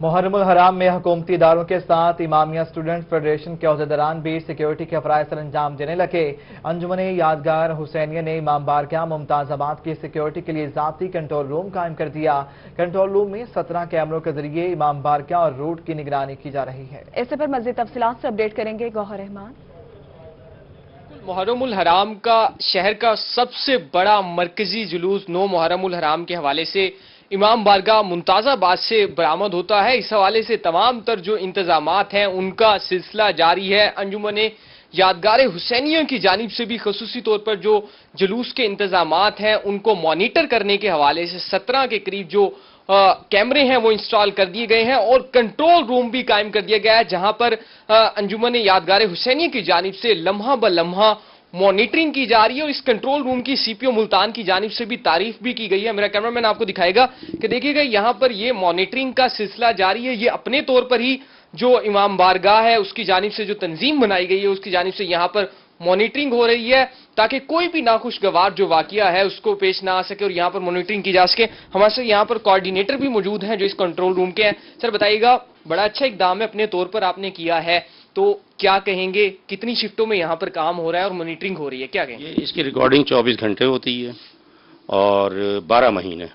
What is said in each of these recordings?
محرم الحرام میں حکومتی اداروں کے ساتھ امامیہ اسٹوڈنٹ فیڈریشن کے عہدیداران بھی سیکیورٹی کے فرائض سر انجام دینے لگے۔ انجمن یادگار حسینیہ نے امام بارگاہ ممتاز آباد کی سیکیورٹی کے لیے ذاتی کنٹرول روم قائم کر دیا۔ کنٹرول روم میں 17 کیمروں کے ذریعے امام بارگاہ اور روٹ کی نگرانی کی جا رہی ہے۔ اس پر مزید تفصیلات سے اپڈیٹ کریں گے گوہر رحمان۔ محرم الحرام کا شہر کا سب سے بڑا مرکزی جلوس 9 محرم الحرام کے حوالے سے امام بارگاہ ممتاز آباد سے برآمد ہوتا ہے۔ اس حوالے سے تمام تر جو انتظامات ہیں ان کا سلسلہ جاری ہے۔ انجمن یادگار حسینیہ کی جانب سے بھی خصوصی طور پر جو جلوس کے انتظامات ہیں ان کو مانیٹر کرنے کے حوالے سے 17 کے قریب جو کیمرے ہیں وہ انسٹال کر دیے گئے ہیں اور کنٹرول روم بھی قائم کر دیا گیا ہے، جہاں پر انجمن یادگار حسینیہ کی جانب سے لمحہ بلمحہ مانیٹرنگ کی جا رہی ہے اور اس کنٹرول روم کی سی پی او ملتان کی جانب سے بھی تعریف بھی کی گئی ہے۔ میرا کیمرہ آپ کو دکھائے گا کہ دیکھیے گا یہاں پر یہ مانیٹرنگ کا سلسلہ جاری ہے۔ یہ اپنے طور پر ہی جو امام بارگاہ ہے اس کی جانب سے جو تنظیم بنائی گئی ہے اس کی جانب سے یہاں پر مانیٹرنگ ہو رہی ہے تاکہ کوئی بھی ناخوشگوار جو واقعہ ہے اس کو پیش نہ آ سکے اور یہاں پر مانیٹرنگ کی جا سکے۔ ہمارے سے یہاں پر کوارڈینیٹر بھی موجود ہیں جو اس کنٹرول روم کے ہیں۔ سر بتائیے گا، بڑا اچھا اقدام ہے اپنے طور پر آپ نے کیا ہے، تو کیا کہیں گے کتنی شفٹوں میں یہاں پر کام ہو رہا ہے اور مانیٹرنگ ہو رہی ہے، کیا کہیں گے؟ اس کی ریکارڈنگ 24 گھنٹے ہوتی ہے اور 12 مہینے۔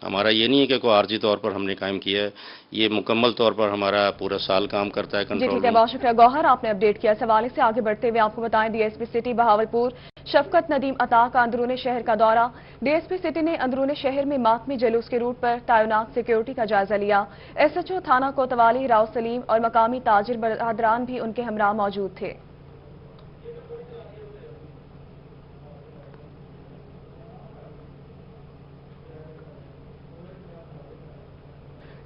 ہمارا یہ نہیں ہے کہ کوئی عارضی طور پر ہم نے قائم کیا ہے، یہ مکمل طور پر ہمارا پورا سال کام کرتا ہے کنٹرول ٹھیک ہے، بہت شکریہ گوہر، آپ نے اپڈیٹ کیا۔ اس حوالے سے آگے بڑھتے ہوئے آپ کو بتائیں D S P city Bahawalpur شفقت ندیم عطا کا اندرون شہر کا دورہ۔ ڈی ایس پی سٹی نے اندرون شہر میں ماتمی جلوس کے روٹ پر تعینات سیکیورٹی کا جائزہ لیا۔ ایس ایچ او تھانہ کوتوالی راؤ سلیم اور مقامی تاجر برادران بھی ان کے ہمراہ موجود تھے۔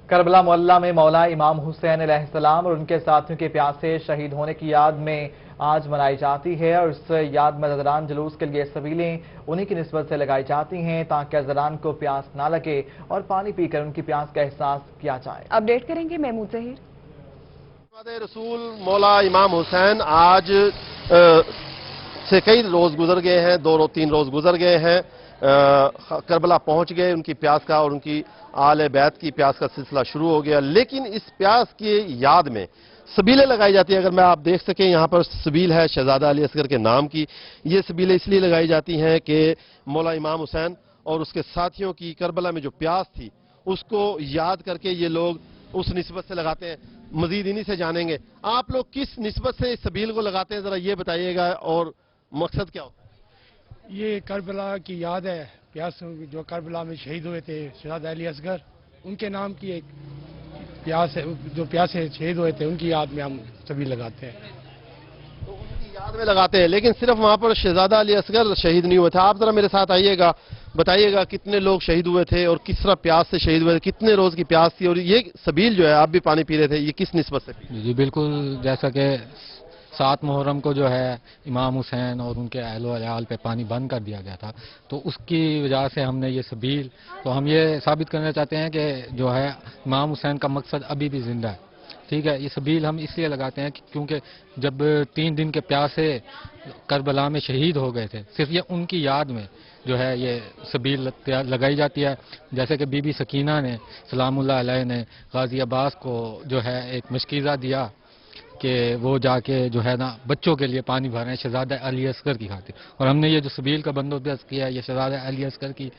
کربلا معلّہ میں مولا امام حسین علیہ السلام اور ان کے ساتھیوں کے پیاسے شہید ہونے کی یاد میں آج منائی جاتی ہے اور اس یاد میں عذران جلوس کے لیے سبیلیں انہی کی نسبت سے لگائی جاتی ہیں تاکہ عذران کو پیاس نہ لگے اور پانی پی کر ان کی پیاس کا احساس کیا جائے۔ اپڈیٹ کریں گے محمود ظہیر۔ رسول مولا امام حسین آج سے کئی روز گزر گئے ہیں، 2-3 روز گزر گئے ہیں، کربلا پہنچ گئے، ان کی پیاس کا اور ان کی آل بیت کی پیاس کا سلسلہ شروع ہو گیا، لیکن اس پیاس کی یاد میں سبیلیں لگائی جاتی ہیں۔ اگر میں آپ دیکھ سکیں یہاں پر سبیل ہے شہزادہ علی اصغر کے نام کی۔ یہ سبیلیں اس لیے لگائی جاتی ہیں کہ مولا امام حسین اور اس کے ساتھیوں کی کربلا میں جو پیاس تھی اس کو یاد کر کے یہ لوگ اس نسبت سے لگاتے ہیں۔ مزید انہی سے جانیں گے آپ لوگ کس نسبت سے اس سبیل کو لگاتے ہیں، ذرا یہ بتائیے گا اور مقصد کیا ہوتا ہے؟ یہ کربلا کی یاد ہے، پیاس جو کربلا میں شہید ہوئے تھے شہزادہ علی اصغر، ان کے نام کی ایک پیاس ہے، جو پیاسے شہید ہوئے تھے ان کی یاد میں ہم سبھی لگاتے ہیں۔ تو ان کی یاد میں لگاتے ہیں، لیکن صرف وہاں پر شہزادہ علی اصغر شہید نہیں ہوئے تھے۔ آپ ذرا میرے ساتھ آئیے گا، بتائیے گا کتنے لوگ شہید ہوئے تھے اور کس طرح پیاس سے شہید ہوئے تھے، کتنے روز کی پیاس تھی اور یہ سبیل جو ہے آپ بھی پانی پی رہے تھے، یہ کس نسبت سے؟ جی بالکل، جیسا کہ 7 محرم کو جو ہے امام حسین اور ان کے اہل و عیال پہ پانی بند کر دیا گیا تھا، تو اس کی وجہ سے ہم نے یہ سبیل، تو ہم یہ ثابت کرنا چاہتے ہیں کہ جو ہے امام حسین کا مقصد ابھی بھی زندہ ہے۔ ٹھیک ہے، یہ سبیل ہم اس لیے لگاتے ہیں کیونکہ جب 3 دن کے پیاسے کربلا میں شہید ہو گئے تھے، صرف یہ ان کی یاد میں جو ہے یہ سبیل لگائی جاتی ہے۔ جیسے کہ بی بی سکینہ نے سلام اللہ علیہ نے غازی عباس کو جو ہے ایک مشکیزہ دیا کہ وہ جا کے جو ہے نا بچوں کے لیے پانی بھریں شہزادہ علی اصغر کی خاطر، اور ہم نے یہ جو سبیل کا بندوبست کیا ہے یہ شہزادہ علی اصغر کی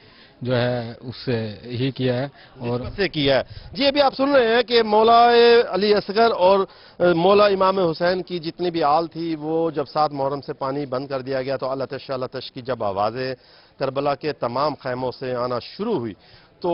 جو ہے اس سے ہی کیا ہے اور سے کیا ہے۔ جی ابھی آپ سن رہے ہیں کہ مولا علی اصغر اور مولا امام حسین کی جتنی بھی آل تھی وہ جب 7 محرم سے پانی بند کر دیا گیا تو التش کی جب آوازیں کربلا کے تمام خیموں سے آنا شروع ہوئی تو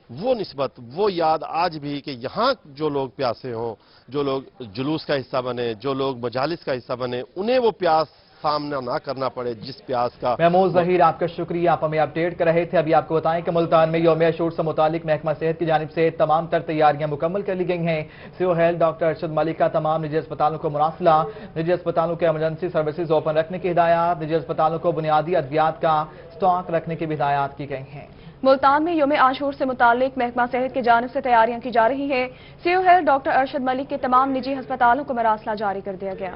وہ نسبت، وہ یاد آج بھی کہ یہاں جو لوگ پیاسے ہوں، جو لوگ جلوس کا حصہ بنے، جو لوگ مجالس کا حصہ بنے، انہیں وہ پیاس سامنا نہ کرنا پڑے جس پیاس کا۔ محمود ظہیر آپ کا شکریہ، آپ ہمیں اپڈیٹ کر رہے تھے۔ ابھی آپ کو بتائیں کہ ملتان میں یوم عاشور سے متعلق محکمہ صحت کی جانب سے تمام تر تیاریاں مکمل کر لی گئی ہیں۔ سی O health doctor Arshad Malik کا تمام نجی اسپتالوں کو مراسلہ، نجی اسپتالوں کے ایمرجنسی سروسز اوپن رکھنے کی ہدایات، نجی اسپتالوں کو بنیادی ادویات کا سٹاک رکھنے کی بھی ہدایات کی گئی ہیں۔ ملتان میں یوم عاشور سے متعلق محکمہ صحت کی جانب سے تیاریاں کی جا رہی ہیں۔ سی O health doctor Arshad Malik کے تمام نجی ہسپتالوں کو مراسلہ جاری کر دیا گیا۔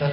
10,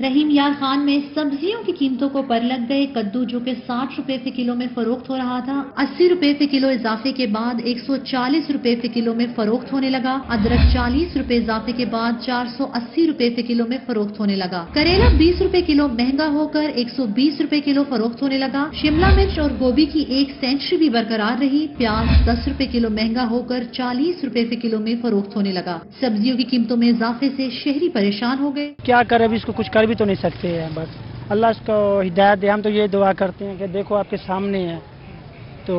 رحیم یار خان میں سبزیوں کی قیمتوں کو پر لگ گئے. کدو جو کہ 60 روپے فی کلو میں فروخت ہو رہا تھا 80 روپے فی کلو اضافے کے بعد 140 روپے فی کلو میں فروخت ہونے لگا. ادرک 40 روپے اضافے کے بعد 480 روپے فی کلو میں فروخت ہونے لگا. کریلا 20 روپے کلو مہنگا ہو کر 120 روپے کلو فروخت ہونے لگا. شملہ مرچ اور گوبھی کی ایک سینچری بھی برقرار رہی. پیاز 10 روپے کلو مہنگا ہو کر 40 روپے فی کلو میں فروخت ہونے لگا. سبزیوں کی قیمتوں میں اضافے سے شہری پریشان ہو گئے. کیا کرے اب اس کو کچھ کر بھی تو نہیں سکتے ہیں. بس اللہ اس کو ہدایت دے. ہم تو یہ دعا کرتے ہیں کہ دیکھو آپ کے سامنے ہے. تو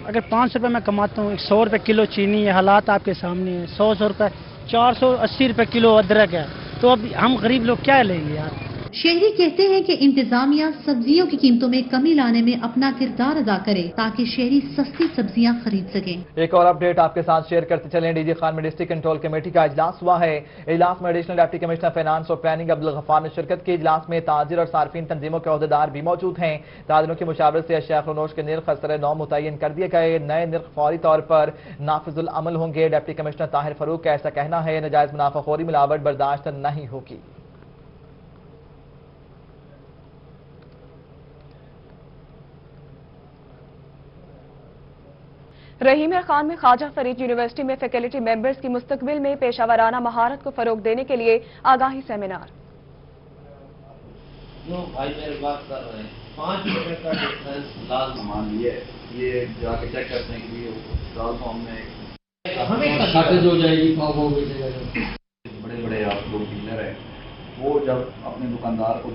اگر 500 روپے میں کماتا ہوں 100 روپے کلو چینی ہے. حالات آپ کے سامنے ہیں. 100 روپے 480 روپے کلو ادرک ہے. تو اب ہم غریب لوگ کیا لیں گے یار. شہری کہتے ہیں کہ انتظامیہ سبزیوں کی قیمتوں میں کمی لانے میں اپنا کردار ادا کرے تاکہ شہری سستی سبزیاں خرید سکیں. ایک اور اپ ڈیٹ آپ کے ساتھ شیئر کرتے چلیں. ڈی جی خان میں ڈسٹرکٹ کنٹرول کمیٹی کا اجلاس ہوا ہے. اجلاس میں ایڈیشنل ڈپٹی کمشنر فائنانس اور پلاننگ عبدالغفار نے شرکت کی. اجلاس میں تاجر اور صارفین تنظیموں کے عہدیدار بھی موجود ہیں. تاجروں کی مشاورت سے اشیاء فروخت کے نرخ اثر نو متعین کر دیے گئے. نئے نرخ فوری طور پر نافذ العمل ہوں گے. ڈپٹی کمشنر طاہر فاروق کا ایسا کہنا ہے ناجائز منافع خوری ملاوٹ برداشت نہیں ہوگی. رحیم یار خان میں خواجہ فرید یونیورسٹی میں فیکلٹی ممبرز کی مستقبل میں پیشہ ورانہ مہارت کو فروغ دینے کے لیے آگاہی سیمینار. بھائی میرے بات کر رہے ہیں 5 روپے کا ڈفرینس لازم مان لیے. یہ جا کے چیک کرتے ہیں کہ رال فارم میں شارٹیج ہو جائے گی. بڑے بڑے آپ لوگ ڈیلر ہیں وہ جب اپنے دکاندار کو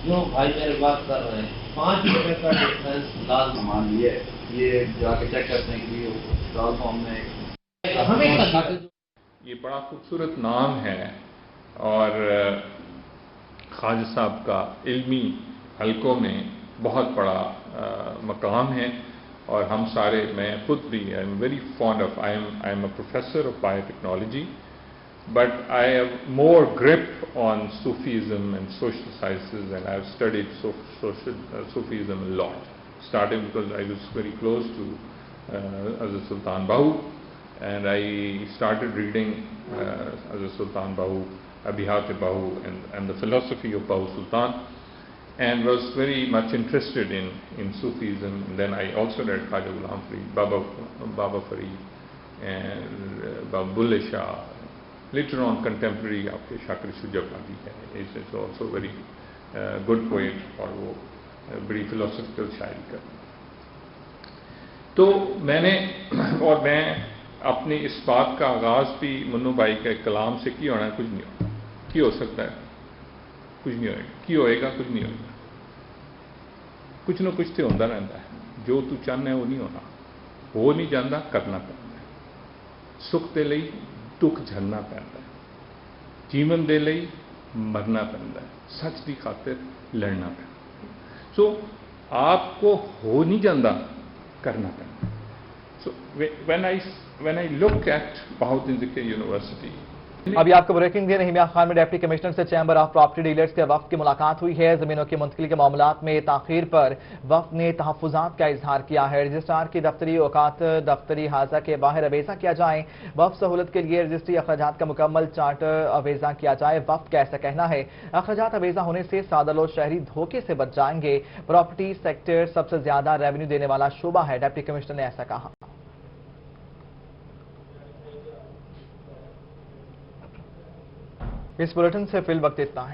بھائی میرے بات کر رہے ہیں 5 روپے کا ڈفرینس لازم مان لیے. یہ جا کے چیک کرتے ہیں کہ رال فارم میں یہ بڑا خوبصورت نام ہے اور خواجہ صاحب کا علمی حلقوں میں بہت بڑا مقام ہے. اور ہم سارے میں خود بھی I am very fond of I am a professor of bio technology but I have more grip on Sufism and social sciences, and I have studied Sufism a lot, starting because I was very close to Hazrat Sultan Bahu, and I started reading Hazrat Sultan Bahu, Abhihat Bahu, and the philosophy of Bahu Sultan, and was very much interested in Sufism. And then I also read Khwaja Ghulam Farid, Baba Farid, and Baba Bulle Shah. Later on, contemporary آپ کے شاکر شجاع قاضی ہے. is also very good poet اور وہ بڑی philosophical شاعری کرتے. تو میں اپنی اس بات کا آغاز بھی منو بھائی کے کلام سے کی ہونا کچھ نہیں ہوگا. کی ہو سکتا ہے کچھ نہیں ہوئے گا. کی ہوئے گا کچھ نہیں ہوئے گا. کچھ نہ کچھ تو ہوتا رہتا ہے. جو تو چاہنا ہے وہ نہیں ہونا. ہو نہیں جانا کرنا پڑتا ہے. سکھ دے لئی دکھ جھلنا پڑتا ہے. جیون دے لئی مرنا پڑتا ہے. سچ کی خاطر لڑنا پڑتا ہے. سو آپ کو ہو نہیں جانا کرنا پڑتا ہے. سو when I look at Bahauddin Zikri University. ابھی آپ کو بریکنگ دے. رحیم یار خان میں ڈپٹی کمشنر سے چیمبر آف پراپرٹی ڈیلرز کے وفد کی ملاقات ہوئی ہے. زمینوں کی منتقلی کے معاملات میں تاخیر پر وفد نے تحفظات کا اظہار کیا ہے. رجسٹرار کی دفتری اوقات دفتری حاضہ کے باہر اویزہ کیا جائیں. وفد سہولت کے لیے رجسٹری اخراجات کا مکمل چارٹر اویزہ کیا جائے. وفد کا ایسا کہنا ہے اخراجات اویزہ ہونے سے سادہ لوگ شہری دھوکے سے بچ جائیں گے. پراپرٹی سیکٹر سب سے زیادہ ریونیو دینے والا شعبہ ہے. ڈپٹی کمشنر نے ایسا کہا. اس بلیٹن سے فی الوقت اتنا ہے.